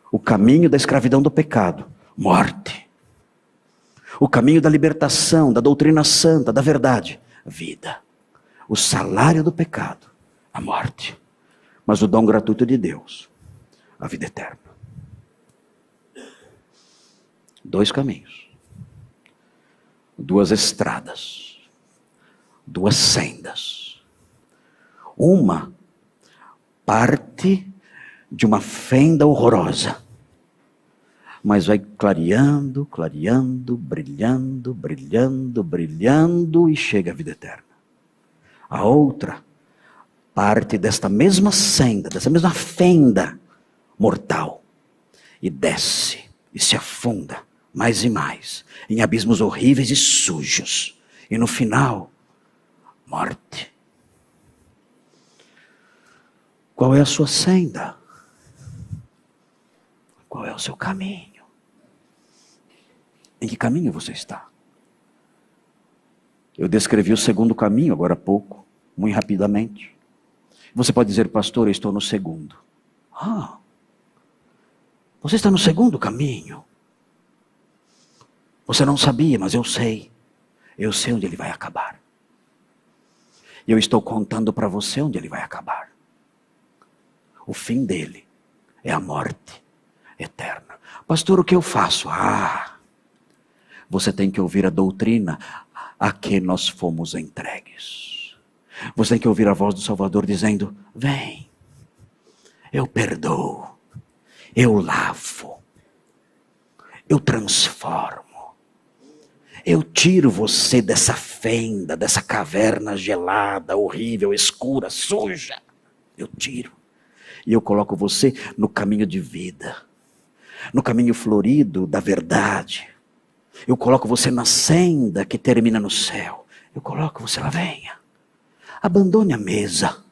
O caminho da escravidão do pecado, morte. O caminho da libertação, da doutrina santa, da verdade, vida. O salário do pecado, a morte. Mas o dom gratuito de Deus, a vida eterna. 2 caminhos. 2 estradas. 2 sendas. Uma parte de uma fenda horrorosa, mas vai clareando, clareando, brilhando, brilhando, brilhando e chega à vida eterna. A outra parte desta mesma senda, dessa mesma fenda mortal, e desce e se afunda mais e mais em abismos horríveis e sujos, e no final, morte. Qual é a sua senda? Qual é o seu caminho? Em que caminho você está? Eu descrevi o segundo caminho agora há pouco, muito rapidamente. Você pode dizer, pastor, eu estou no segundo. Ah, você está no segundo caminho. Você não sabia, mas eu sei. Eu sei onde ele vai acabar. E eu estou contando para você onde ele vai acabar. O fim dele é a morte eterna. Pastor, o que eu faço? Você tem que ouvir a doutrina a que nós fomos entregues. Você tem que ouvir a voz do Salvador dizendo, vem, eu perdoo, eu lavo, eu transformo. Eu tiro você dessa fenda, dessa caverna gelada, horrível, escura, suja. Eu tiro. E eu coloco você no caminho de vida. No caminho florido da verdade. Eu coloco você na senda que termina no céu. Eu coloco você lá, venha. Abandone a mesa.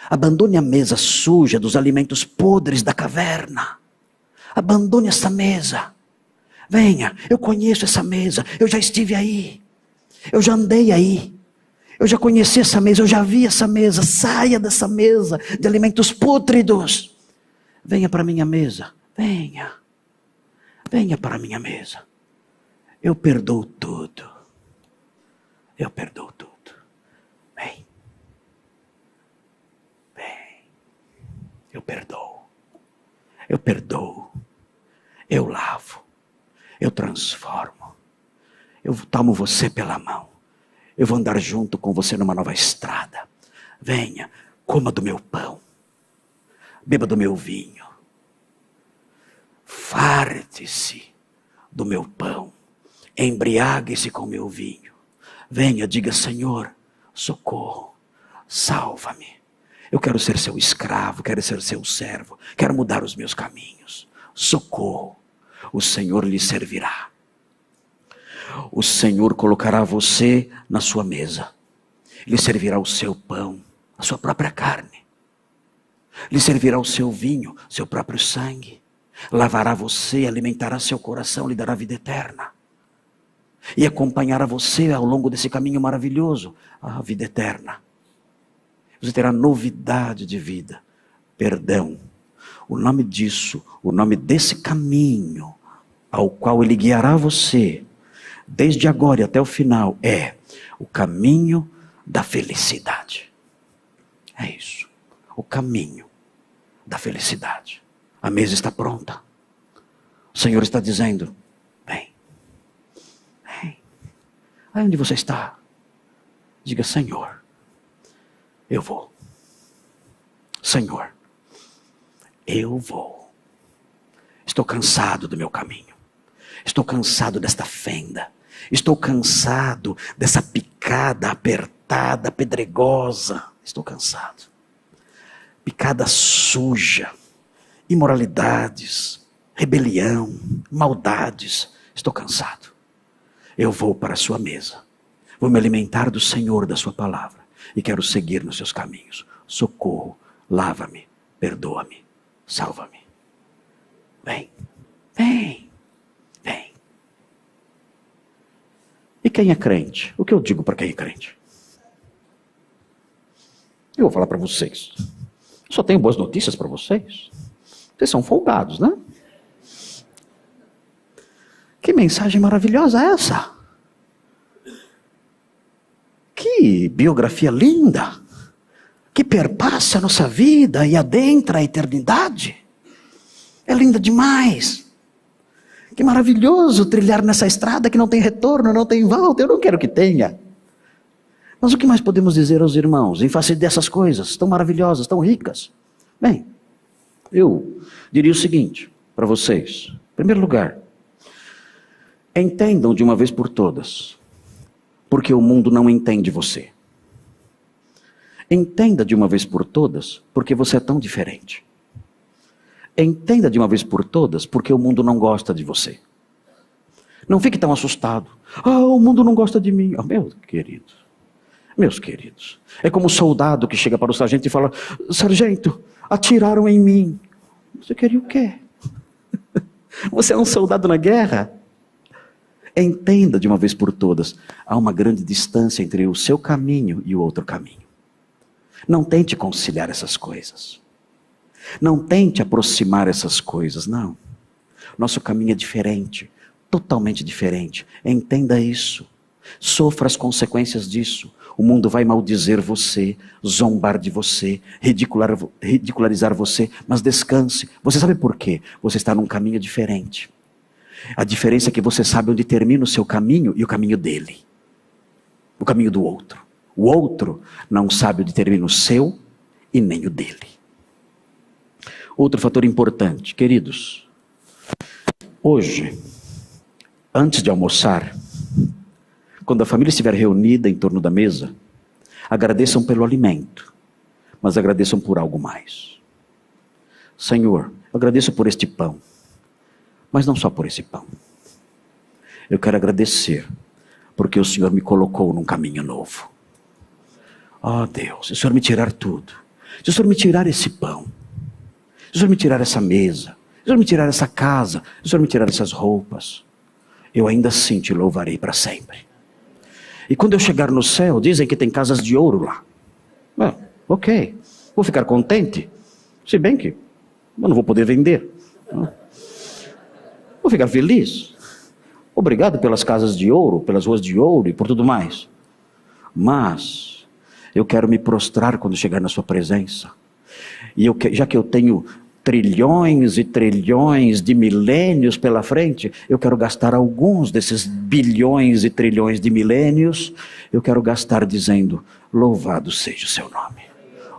Abandone a mesa suja dos alimentos podres da caverna. Abandone essa mesa. Venha, eu conheço essa mesa. Eu já estive aí. Eu já andei aí. Eu já conheci essa mesa, eu já vi essa mesa. Saia dessa mesa de alimentos pútridos. Venha para a minha mesa. Venha. Venha para a minha mesa. Eu perdoo tudo. Eu perdoo tudo. Vem. Vem. Eu perdoo. Eu perdoo. Eu lavo. Eu transformo. Eu tomo você pela mão. Eu vou andar junto com você numa nova estrada. Venha, coma do meu pão. Beba do meu vinho. Farte-se do meu pão. Embriague-se com o meu vinho. Venha, diga, Senhor, socorro, salva-me. Eu quero ser seu escravo, quero ser seu servo. Quero mudar os meus caminhos. Socorro, o Senhor lhe servirá. O Senhor colocará você na sua mesa. Lhe servirá o seu pão, a sua própria carne. Lhe servirá o seu vinho, seu próprio sangue. Lavará você, alimentará seu coração, lhe dará vida eterna. E acompanhará você ao longo desse caminho maravilhoso, a vida eterna. Você terá novidade de vida, perdão. O nome disso, o nome desse caminho ao qual ele guiará você, desde agora e até o final, é o caminho da felicidade. É isso. O caminho da felicidade. A mesa está pronta. O Senhor está dizendo, vem. Vem. Aí onde você está, diga, Senhor, eu vou. Senhor, eu vou. Estou cansado do meu caminho. Estou cansado desta fenda. Estou cansado dessa picada apertada, pedregosa. Estou cansado. Picada suja, imoralidades, rebelião, maldades. Estou cansado. Eu vou para a sua mesa. Vou me alimentar do Senhor, da sua palavra, e quero seguir nos seus caminhos. Socorro, lava-me, perdoa-me, salva-me. Vem, vem, vem. E quem é crente? O que eu digo para quem é crente? Eu vou falar para vocês. Eu só tenho boas notícias para vocês. Vocês são folgados, né? Que mensagem maravilhosa é essa? Que biografia linda, que perpassa a nossa vida e adentra a eternidade. É linda demais. Que maravilhoso trilhar nessa estrada que não tem retorno, não tem volta. Eu não quero que tenha. Mas o que mais podemos dizer aos irmãos em face dessas coisas tão maravilhosas, tão ricas? Bem, eu diria o seguinte para vocês. Em primeiro lugar, entendam de uma vez por todas, porque o mundo não entende você. Entenda de uma vez por todas, porque você é tão diferente. Entenda de uma vez por todas, porque o mundo não gosta de você. Não fique tão assustado. O mundo não gosta de mim. Meus queridos, é como o soldado que chega para o sargento e fala: sargento, atiraram em mim. Você queria o quê? Você é um soldado na guerra? Entenda de uma vez por todas, há uma grande distância entre o seu caminho e o outro caminho. Não tente conciliar essas coisas. Não tente aproximar essas coisas, não. Nosso caminho é diferente, totalmente diferente. Entenda isso. Sofra as consequências disso. O mundo vai maldizer você, zombar de você, ridicularizar você, mas descanse. Você sabe por quê? Você está num caminho diferente. A diferença é que você sabe onde termina o seu caminho e o caminho dele. O caminho do outro. O outro não sabe onde termina o seu e nem o dele. Outro fator importante, queridos. Hoje, antes de almoçar, quando a família estiver reunida em torno da mesa, agradeçam pelo alimento, mas agradeçam por algo mais. Senhor, eu agradeço por este pão, mas não só por esse pão. Eu quero agradecer, porque o Senhor me colocou num caminho novo. Deus, se o Senhor me tirar tudo, se o Senhor me tirar esse pão, se o Senhor me tirar essa mesa, se o Senhor me tirar essa casa, se o Senhor me tirar essas roupas, eu ainda assim te louvarei para sempre. E quando eu chegar no céu, dizem que tem casas de ouro lá. Ok, vou ficar contente, se bem que eu não vou poder vender. Vou ficar feliz. Obrigado pelas casas de ouro, pelas ruas de ouro e por tudo mais. Mas eu quero me prostrar quando chegar na sua presença. E já que eu tenho trilhões e trilhões de milênios pela frente, eu quero gastar alguns desses bilhões e trilhões de milênios, eu quero gastar dizendo: louvado seja o seu nome.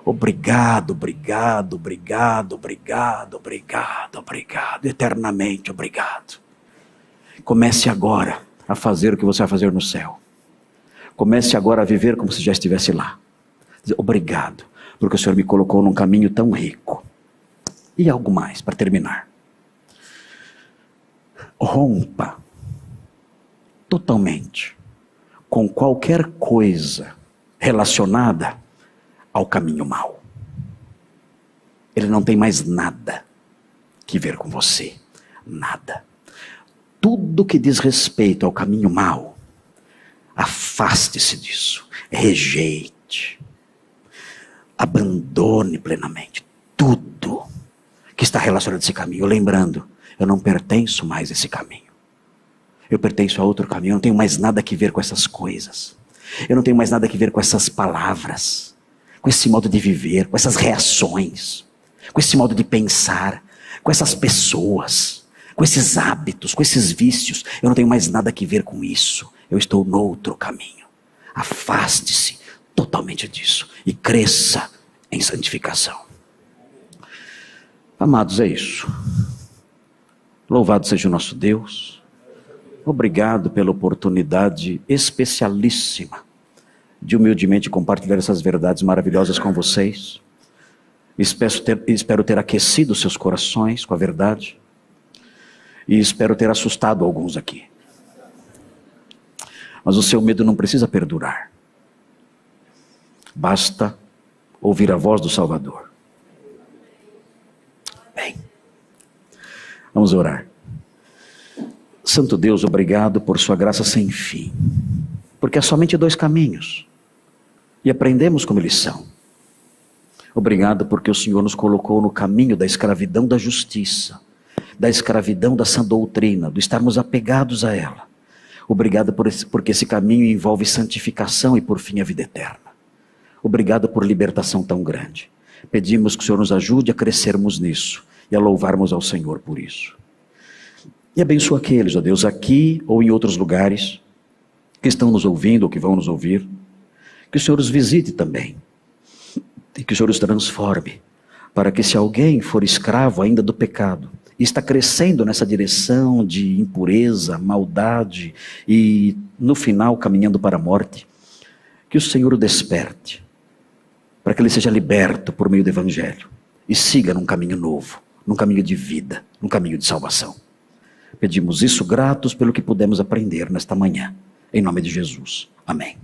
Obrigado, obrigado, obrigado, obrigado, obrigado, obrigado, eternamente obrigado. Comece agora a fazer o que você vai fazer no céu. Comece agora a viver como se já estivesse lá. Obrigado, porque o Senhor me colocou num caminho tão rico. E algo mais, para terminar. Rompa totalmente com qualquer coisa relacionada ao caminho mau. Ele não tem mais nada que ver com você. Nada. Tudo que diz respeito ao caminho mau, afaste-se disso. Rejeite. Abandone plenamente tudo que está relacionado a esse caminho. Lembrando, eu não pertenço mais a esse caminho. Eu pertenço a outro caminho. Eu não tenho mais nada a ver com essas coisas. Eu não tenho mais nada a ver com essas palavras, com esse modo de viver, com essas reações, com esse modo de pensar, com essas pessoas, com esses hábitos, com esses vícios. Eu não tenho mais nada a ver com isso. Eu estou no outro caminho. Afaste-se totalmente disso e cresça em santificação. Amados, é isso. Louvado seja o nosso Deus. Obrigado pela oportunidade especialíssima de humildemente compartilhar essas verdades maravilhosas com vocês. Espero ter aquecido seus corações com a verdade. E espero ter assustado alguns aqui. Mas o seu medo não precisa perdurar. Basta ouvir a voz do Salvador. Bem, vamos orar. Santo Deus, obrigado por sua graça sem fim. Porque há somente 2 caminhos. E aprendemos como eles são. Obrigado porque o Senhor nos colocou no caminho da escravidão da justiça, da escravidão da sã doutrina, do estarmos apegados a ela. Obrigado porque esse caminho envolve santificação e por fim a vida eterna. Obrigado por libertação tão grande. Pedimos que o Senhor nos ajude a crescermos nisso e a louvarmos ao Senhor por isso. E abençoa aqueles, ó Deus, aqui ou em outros lugares, que estão nos ouvindo ou que vão nos ouvir. Que o Senhor os visite também. E que o Senhor os transforme, para que se alguém for escravo ainda do pecado, e está crescendo nessa direção de impureza, maldade, e no final caminhando para a morte, que o Senhor o desperte, para que ele seja liberto por meio do Evangelho, e siga num caminho novo, num caminho de vida, num caminho de salvação. Pedimos isso gratos pelo que pudemos aprender nesta manhã, em nome de Jesus. Amém.